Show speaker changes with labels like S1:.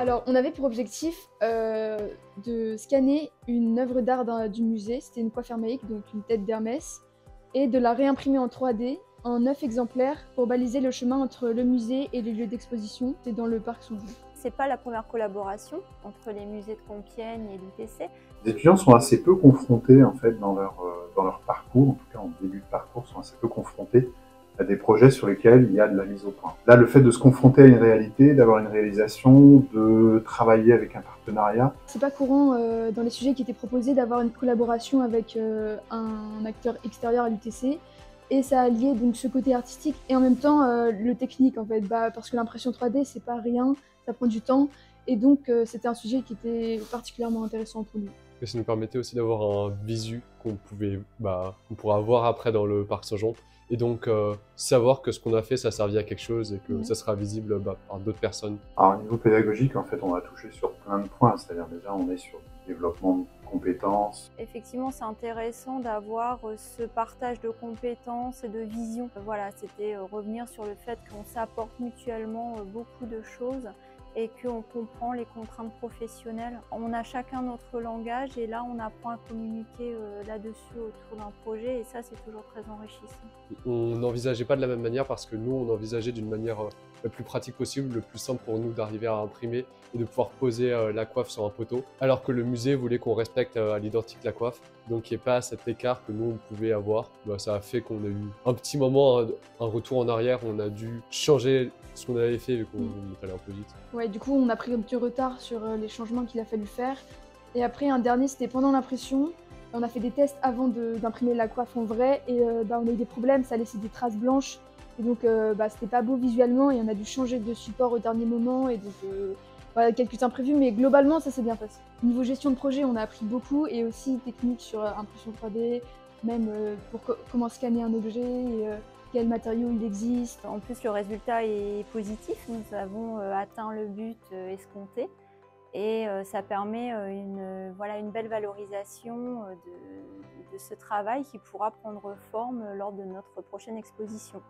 S1: Alors, on avait pour objectif de scanner une œuvre d'art du musée, c'était une coiffe herméique, donc une tête d'Hermès, et de la réimprimer en 3D en 9 exemplaires pour baliser le chemin entre le musée et les lieux d'exposition. C'est dans le parc Songeon.
S2: C'est pas la première collaboration entre les musées de Compiègne et l'UTC.
S3: Les étudiants sont assez peu confrontés en fait dans leur parcours, en tout cas en début de parcours, sont assez peu confrontés à des projets sur lesquels il y a de la mise au point. Là, le fait de se confronter à une réalité, d'avoir une réalisation, de travailler avec un partenariat.
S1: C'est pas courant dans les sujets qui étaient proposés d'avoir une collaboration avec un acteur extérieur à l'UTC. Et ça a lié donc ce côté artistique et en même temps le technique en fait, parce que l'impression 3D c'est pas rien, ça prend du temps et donc c'était un sujet qui était particulièrement intéressant pour nous.
S4: Et ça nous permettait aussi d'avoir un visu qu'on pourra avoir après dans le parc Saint-Jean et donc savoir que ce qu'on a fait ça a servi à quelque chose et que ça sera visible par d'autres personnes.
S3: Alors au niveau pédagogique en fait on a touché sur plein de points, c'est-à-dire déjà on est sur le développement de compétences.
S2: Effectivement, c'est intéressant d'avoir ce partage de compétences et de vision. Voilà, c'était revenir sur le fait qu'on s'apporte mutuellement beaucoup de choses et qu'on comprend les contraintes professionnelles. On a chacun notre langage et là, on apprend à communiquer là-dessus autour d'un projet et ça, c'est toujours très enrichissant.
S4: On n'envisageait pas de la même manière parce que nous, on envisageait d'une manière la plus pratique possible, le plus simple pour nous d'arriver à imprimer et de pouvoir poser la coiffe sur un poteau, alors que le musée voulait qu'on respecte à l'identique la coiffe, donc il n'y ait pas cet écart que nous, on pouvait avoir. Ça a fait qu'on a eu un petit moment, un retour en arrière, on a dû changer ce qu'on avait fait vu qu'on est allé un peu vite.
S1: Ouais, du coup, on a pris un petit retard sur les changements qu'il a fallu faire. Et après, un dernier, c'était pendant l'impression. On a fait des tests avant d'imprimer la coiffe en vrai et on a eu des problèmes, ça laissait des traces blanches. Et donc, c'était pas beau visuellement et on a dû changer de support au dernier moment. Et donc, voilà, quelques imprévus, mais globalement, ça s'est bien passé. Niveau gestion de projet, on a appris beaucoup et aussi technique sur impression 3D, même pour comment scanner un objet, et, quel matériau il existe.
S2: En plus, le résultat est positif. Nous avons atteint le but escompté et ça permet une belle valorisation de ce travail qui pourra prendre forme lors de notre prochaine exposition.